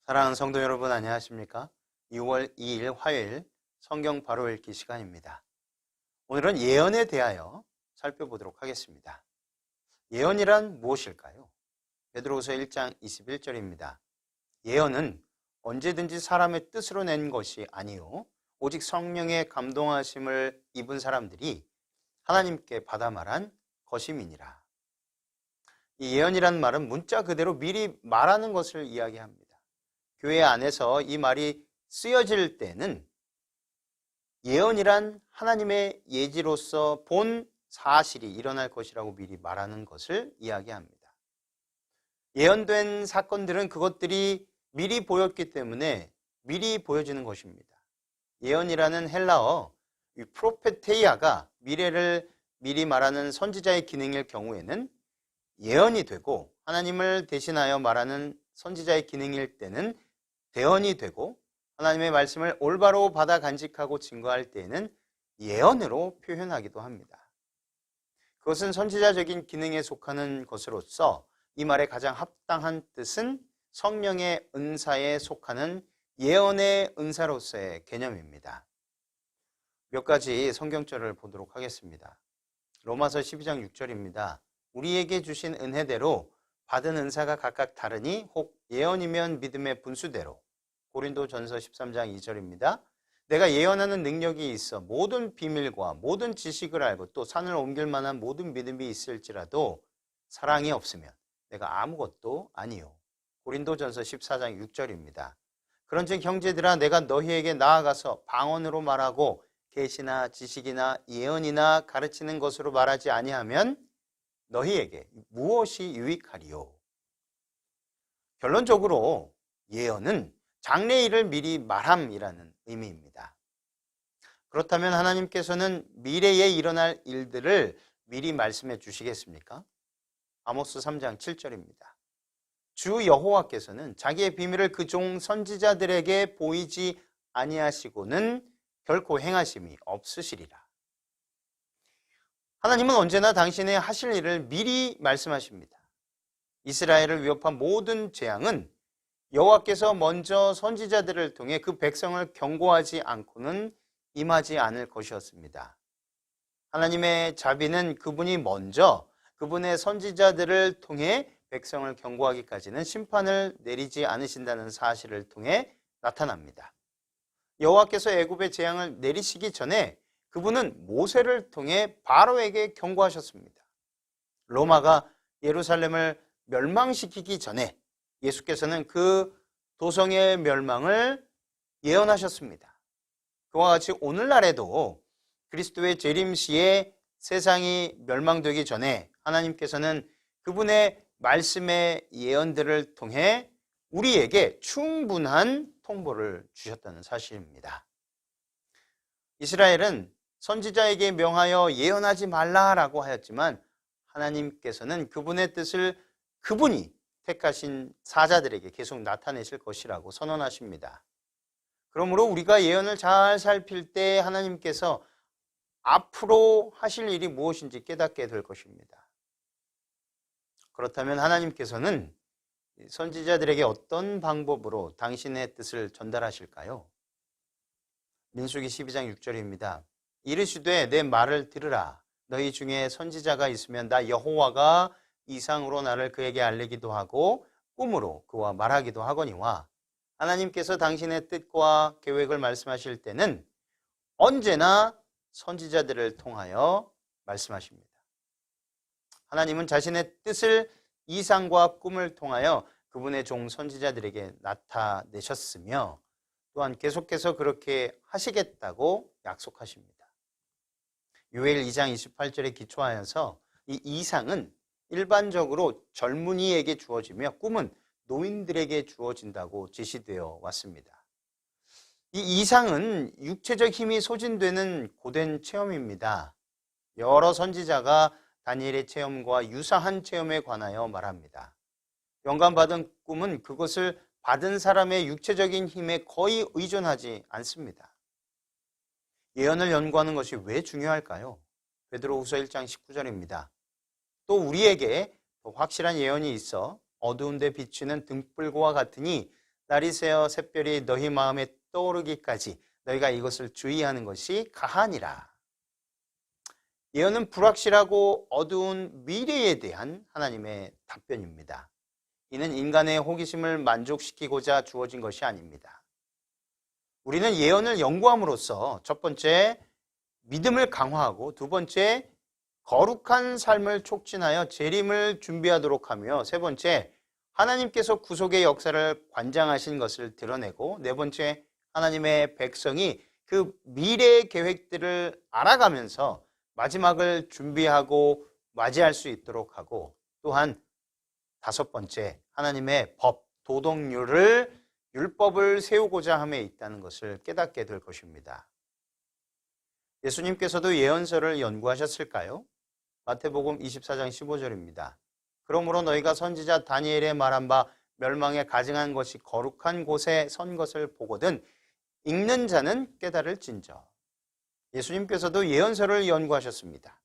사랑하는 성도 여러분, 안녕하십니까? 6월 2일 화요일 성경 바로 읽기 시간입니다. 오늘은 예언에 대하여 살펴보도록 하겠습니다. 예언이란 무엇일까요? 베드로후서 1장 21절입니다. 예언은 언제든지 사람의 뜻으로 낸 것이 아니요 오직 성령의 감동하심을 입은 사람들이 하나님께 받아 말한 것임이니라. 이 예언이란 말은 문자 그대로 미리 말하는 것을 이야기합니다. 교회 안에서 이 말이 쓰여질 때는 예언이란 하나님의 예지로서 본 사실이 일어날 것이라고 미리 말하는 것을 이야기합니다. 예언된 사건들은 그것들이 미리 보였기 때문에 미리 보여지는 것입니다. 예언이라는 헬라어 프로페테이아가 미래를 미리 말하는 선지자의 기능일 경우에는 예언이 되고, 하나님을 대신하여 말하는 선지자의 기능일 때는 대언이 되고, 하나님의 말씀을 올바로 받아 간직하고 증거할 때에는 예언으로 표현하기도 합니다. 그것은 선지자적인 기능에 속하는 것으로서 이 말의 가장 합당한 뜻은 성령의 은사에 속하는 예언의 은사로서의 개념입니다. 몇 가지 성경절을 보도록 하겠습니다. 로마서 12장 6절입니다. 우리에게 주신 은혜대로 받은 은사가 각각 다르니 혹 예언이면 믿음의 분수대로. 고린도전서 13장 2절입니다. 내가 예언하는 능력이 있어 모든 비밀과 모든 지식을 알고 또 산을 옮길 만한 모든 믿음이 있을지라도 사랑이 없으면 내가 아무것도 아니요. 고린도전서 14장 6절입니다. 그런즉 형제들아, 내가 너희에게 나아가서 방언으로 말하고 계시나 지식이나 예언이나 가르치는 것으로 말하지 아니하면 너희에게 무엇이 유익하리요? 결론적으로 예언은 장래일을 미리 말함이라는 의미입니다. 그렇다면 하나님께서는 미래에 일어날 일들을 미리 말씀해 주시겠습니까? 아모스 3장 7절입니다. 주 여호와께서는 자기의 비밀을 그 종 선지자들에게 보이지 아니하시고는 결코 행하심이 없으시리라. 하나님은 언제나 당신의 하실 일을 미리 말씀하십니다. 이스라엘을 위협한 모든 재앙은 여호와께서 먼저 선지자들을 통해 그 백성을 경고하지 않고는 임하지 않을 것이었습니다. 하나님의 자비는 그분이 먼저 그분의 선지자들을 통해 백성을 경고하기까지는 심판을 내리지 않으신다는 사실을 통해 나타납니다. 여호와께서 애굽의 재앙을 내리시기 전에 그분은 모세를 통해 바로에게 경고하셨습니다. 로마가 예루살렘을 멸망시키기 전에 예수께서는 그 도성의 멸망을 예언하셨습니다. 그와 같이 오늘날에도 그리스도의 재림 시에 세상이 멸망되기 전에 하나님께서는 그분의 말씀의 예언들을 통해 우리에게 충분한 통보를 주셨다는 사실입니다. 이스라엘은 선지자에게 명하여 예언하지 말라라고 하였지만 하나님께서는 그분의 뜻을 그분이 택하신 사자들에게 계속 나타내실 것이라고 선언하십니다. 그러므로 우리가 예언을 잘 살필 때 하나님께서 앞으로 하실 일이 무엇인지 깨닫게 될 것입니다. 그렇다면 하나님께서는 선지자들에게 어떤 방법으로 당신의 뜻을 전달하실까요? 민수기 12장 6절입니다. 이르시되 내 말을 들으라. 너희 중에 선지자가 있으면 나 여호와가 이상으로 나를 그에게 알리기도 하고 꿈으로 그와 말하기도 하거니와. 하나님께서 당신의 뜻과 계획을 말씀하실 때는 언제나 선지자들을 통하여 말씀하십니다. 하나님은 자신의 뜻을 이상과 꿈을 통하여 그분의 종 선지자들에게 나타내셨으며 또한 계속해서 그렇게 하시겠다고 약속하십니다. 요엘 2장 28절에 기초하여서 이 이상은 일반적으로 젊은이에게 주어지며 꿈은 노인들에게 주어진다고 제시되어 왔습니다. 이 이상은 육체적 힘이 소진되는 고된 체험입니다. 여러 선지자가 다니엘의 체험과 유사한 체험에 관하여 말합니다. 영감받은 꿈은 그것을 받은 사람의 육체적인 힘에 거의 의존하지 않습니다. 예언을 연구하는 것이 왜 중요할까요? 베드로후서 1장 19절입니다. 또 우리에게 더 확실한 예언이 있어 어두운 데 비추는 등불과 같으니 날이 새어 샛별이 너희 마음에 떠오르기까지 너희가 이것을 주의하는 것이 가하니라. 예언은 불확실하고 어두운 미래에 대한 하나님의 답변입니다. 이는 인간의 호기심을 만족시키고자 주어진 것이 아닙니다. 우리는 예언을 연구함으로써 첫 번째, 믿음을 강화하고 두 번째, 거룩한 삶을 촉진하여 재림을 준비하도록 하며 세 번째, 하나님께서 구속의 역사를 관장하신 것을 드러내고 네 번째, 하나님의 백성이 그 미래의 계획들을 알아가면서 마지막을 준비하고 맞이할 수 있도록 하고 또한 다섯 번째, 하나님의 법, 도덕률을 율법을 세우고자 함에 있다는 것을 깨닫게 될 것입니다. 예수님께서도 예언서를 연구하셨을까요? 마태복음 24장 15절입니다. 그러므로 너희가 선지자 다니엘의 말한 바 멸망에 가증한 것이 거룩한 곳에 선 것을 보거든 읽는 자는 깨달을진저. 예수님께서도 예언서를 연구하셨습니다.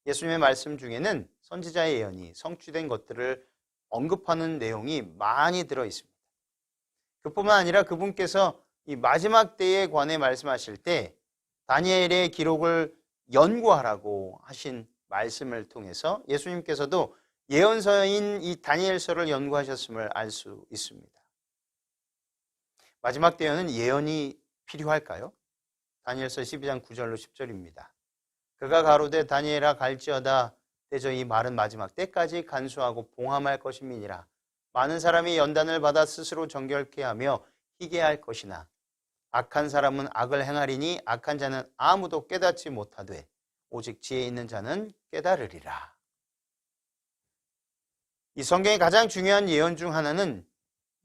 예수님의 말씀 중에는 선지자의 예언이 성취된 것들을 언급하는 내용이 많이 들어 있습니다. 그뿐만 아니라 그분께서 이 마지막 때에 관해 말씀하실 때 다니엘의 기록을 연구하라고 하신 말씀을 통해서 예수님께서도 예언서인 이 다니엘서를 연구하셨음을 알 수 있습니다. 마지막 때에는 예언이 필요할까요? 다니엘서 12장 9절로 10절입니다. 그가 가로되 다니엘아 갈지어다 대저 이 말은 마지막 때까지 간수하고 봉함할 것임이니라. 많은 사람이 연단을 받아 스스로 정결케 하며 희게 할 것이나 악한 사람은 악을 행하리니 악한 자는 아무도 깨닫지 못하되 오직 지혜 있는 자는 깨달으리라. 이 성경의 가장 중요한 예언 중 하나는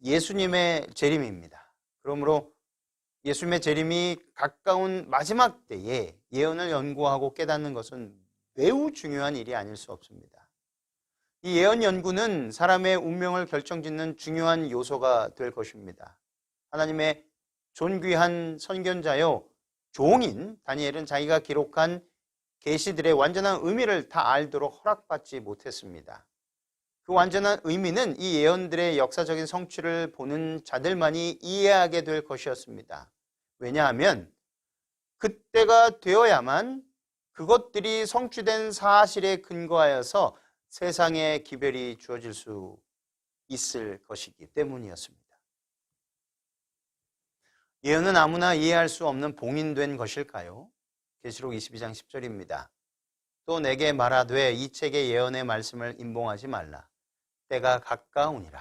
예수님의 재림입니다. 그러므로 예수님의 재림이 가까운 마지막 때에 예언을 연구하고 깨닫는 것은 매우 중요한 일이 아닐 수 없습니다. 이 예언 연구는 사람의 운명을 결정짓는 중요한 요소가 될 것입니다. 하나님의 존귀한 선견자요 종인 다니엘은 자기가 기록한 계시들의 완전한 의미를 다 알도록 허락받지 못했습니다. 그 완전한 의미는 이 예언들의 역사적인 성취를 보는 자들만이 이해하게 될 것이었습니다. 왜냐하면 그때가 되어야만 그것들이 성취된 사실에 근거하여서 세상에 기별이 주어질 수 있을 것이기 때문이었습니다. 예언은 아무나 이해할 수 없는 봉인된 것일까요? 계시록 22장 10절입니다. 또 내게 말하되 이 책의 예언의 말씀을 임봉하지 말라. 때가 가까우니라.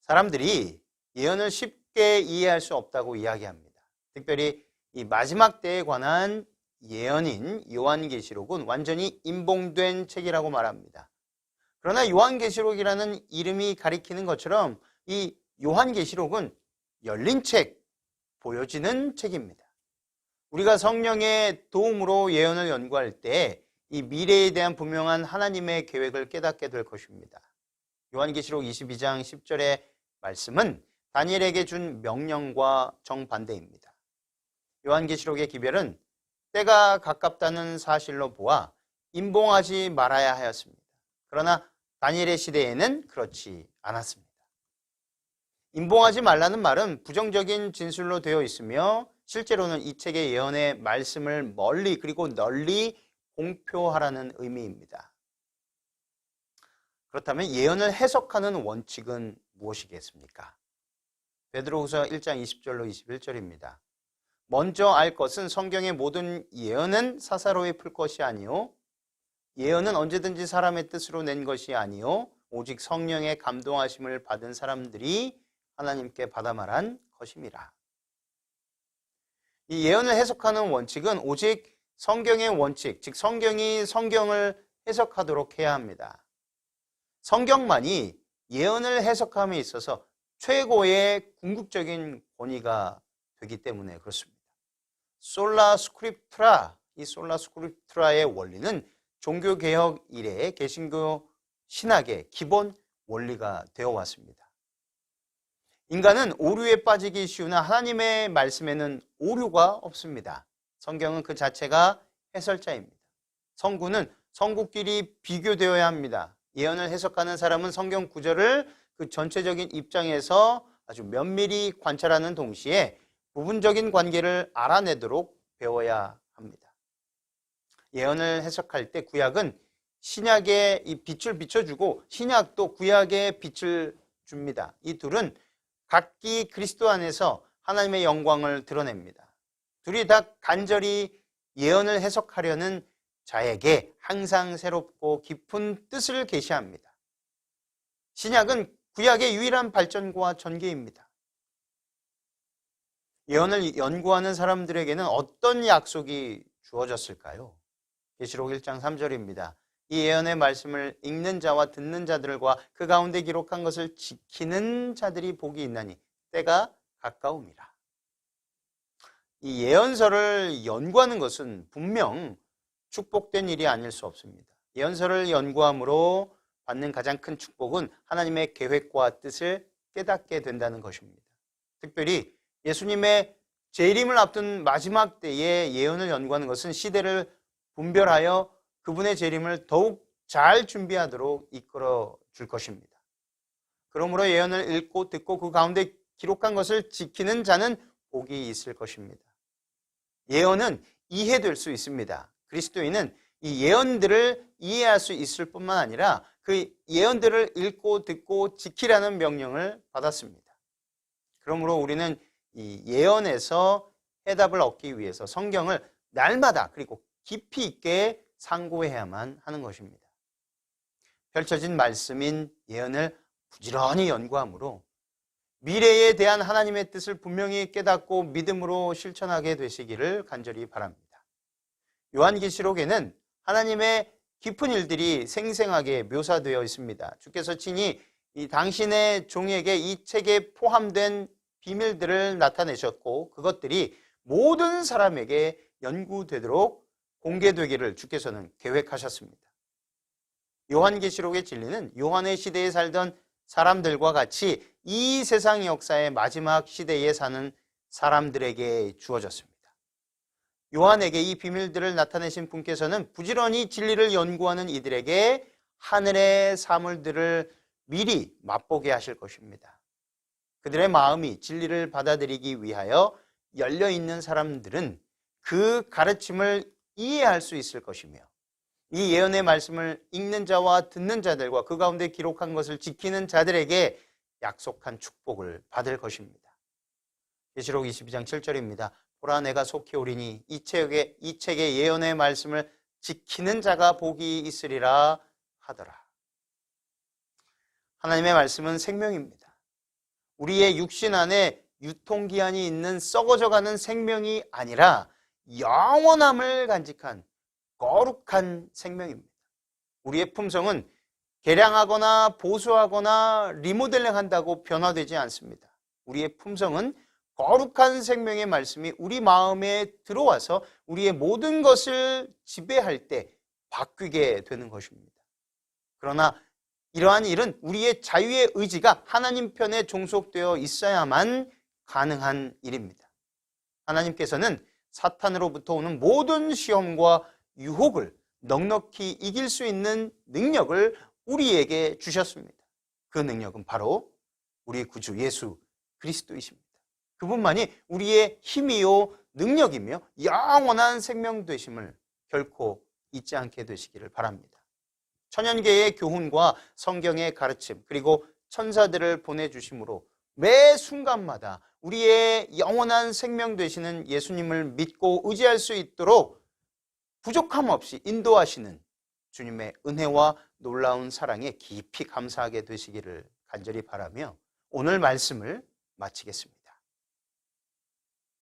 사람들이 예언을 쉽게 이해할 수 없다고 이야기합니다. 특별히 이 마지막 때에 관한 예언인 요한계시록은 완전히 임봉된 책이라고 말합니다. 그러나 요한계시록이라는 이름이 가리키는 것처럼 이 요한계시록은 열린 책, 보여지는 책입니다. 우리가 성령의 도움으로 예언을 연구할 때 이 미래에 대한 분명한 하나님의 계획을 깨닫게 될 것입니다. 요한계시록 22장 10절의 말씀은 다니엘에게 준 명령과 정반대입니다. 요한계시록의 기별은 때가 가깝다는 사실로 보아 임봉하지 말아야 하였습니다. 그러나 다니엘의 시대에는 그렇지 않았습니다. 임봉하지 말라는 말은 부정적인 진술로 되어 있으며 실제로는 이 책의 예언의 말씀을 멀리 그리고 널리 공표하라는 의미입니다. 그렇다면 예언을 해석하는 원칙은 무엇이겠습니까? 베드로후서 1장 20절로 21절입니다. 먼저 알 것은 성경의 모든 예언은 사사로이 풀 것이 아니요 예언은 언제든지 사람의 뜻으로 낸 것이 아니요 오직 성령의 감동하심을 받은 사람들이 하나님께 받아 말한 것임이라. 이 예언을 해석하는 원칙은 오직 성경의 원칙, 즉 성경이 성경을 해석하도록 해야 합니다. 성경만이 예언을 해석함에 있어서 최고의 궁극적인 권위가 되기 때문에 그렇습니다. 솔라 스크립트라, 이 솔라 스크립트라의 원리는 종교개혁 이래 개신교 신학의 기본 원리가 되어 왔습니다. 인간은 오류에 빠지기 쉬우나 하나님의 말씀에는 오류가 없습니다. 성경은 그 자체가 해설자입니다. 성구는 성구끼리 비교되어야 합니다. 예언을 해석하는 사람은 성경 구절을 그 전체적인 입장에서 아주 면밀히 관찰하는 동시에 부분적인 관계를 알아내도록 배워야 합니다. 예언을 해석할 때 구약은 신약의 이 빛을 비춰주고 신약도 구약의 빛을 줍니다. 이 둘은 각기 그리스도 안에서 하나님의 영광을 드러냅니다. 둘이 다 간절히 예언을 해석하려는 자에게 항상 새롭고 깊은 뜻을 계시합니다. 신약은 구약의 유일한 발전과 전개입니다. 예언을 연구하는 사람들에게는 어떤 약속이 주어졌을까요? 계시록 1장 3절입니다. 이 예언의 말씀을 읽는 자와 듣는 자들과 그 가운데 기록한 것을 지키는 자들이 복이 있나니 때가 가까움이라. 이 예언서를 연구하는 것은 분명 축복된 일이 아닐 수 없습니다. 예언서를 연구함으로 받는 가장 큰 축복은 하나님의 계획과 뜻을 깨닫게 된다는 것입니다. 특별히 예수님의 재림을 앞둔 마지막 때에 예언을 연구하는 것은 시대를 분별하여 그분의 재림을 더욱 잘 준비하도록 이끌어 줄 것입니다. 그러므로 예언을 읽고 듣고 그 가운데 기록한 것을 지키는 자는 복이 있을 것입니다. 예언은 이해될 수 있습니다. 그리스도인은 이 예언들을 이해할 수 있을 뿐만 아니라 그 예언들을 읽고 듣고 지키라는 명령을 받았습니다. 그러므로 우리는 이 예언에서 해답을 얻기 위해서 성경을 날마다 그리고 깊이 있게 상고해야만 하는 것입니다. 펼쳐진 말씀인 예언을 부지런히 연구함으로 미래에 대한 하나님의 뜻을 분명히 깨닫고 믿음으로 실천하게 되시기를 간절히 바랍니다. 요한계시록에는 하나님의 깊은 일들이 생생하게 묘사되어 있습니다. 주께서 친히 이 당신의 종에게 이 책에 포함된 비밀들을 나타내셨고 그것들이 모든 사람에게 연구되도록 공개되기를 주께서는 계획하셨습니다. 요한계시록의 진리는 요한의 시대에 살던 사람들과 같이 이 세상 역사의 마지막 시대에 사는 사람들에게 주어졌습니다. 요한에게 이 비밀들을 나타내신 분께서는 부지런히 진리를 연구하는 이들에게 하늘의 사물들을 미리 맛보게 하실 것입니다. 그들의 마음이 진리를 받아들이기 위하여 열려있는 사람들은 그 가르침을 이해할 수 있을 것이며 이 예언의 말씀을 읽는 자와 듣는 자들과 그 가운데 기록한 것을 지키는 자들에게 약속한 축복을 받을 것입니다. 계시록 22장 7절입니다. 보라 내가 속히 오리니 이 책의 예언의 말씀을 지키는 자가 복이 있으리라 하더라. 하나님의 말씀은 생명입니다. 우리의 육신 안에 유통기한이 있는 썩어져가는 생명이 아니라 영원함을 간직한 거룩한 생명입니다. 우리의 품성은 개량하거나 보수하거나 리모델링한다고 변화되지 않습니다. 우리의 품성은 거룩한 생명의 말씀이 우리 마음에 들어와서 우리의 모든 것을 지배할 때 바뀌게 되는 것입니다. 그러나 이러한 일은 우리의 자유의 의지가 하나님 편에 종속되어 있어야만 가능한 일입니다. 하나님께서는 사탄으로부터 오는 모든 시험과 유혹을 넉넉히 이길 수 있는 능력을 우리에게 주셨습니다. 그 능력은 바로 우리 구주 예수 그리스도이십니다. 그분만이 우리의 힘이요 능력이며 영원한 생명 되심을 결코 잊지 않게 되시기를 바랍니다. 천연계의 교훈과 성경의 가르침 그리고 천사들을 보내주심으로 매 순간마다 우리의 영원한 생명 되시는 예수님을 믿고 의지할 수 있도록 부족함 없이 인도하시는 주님의 은혜와 놀라운 사랑에 깊이 감사하게 되시기를 간절히 바라며 오늘 말씀을 마치겠습니다.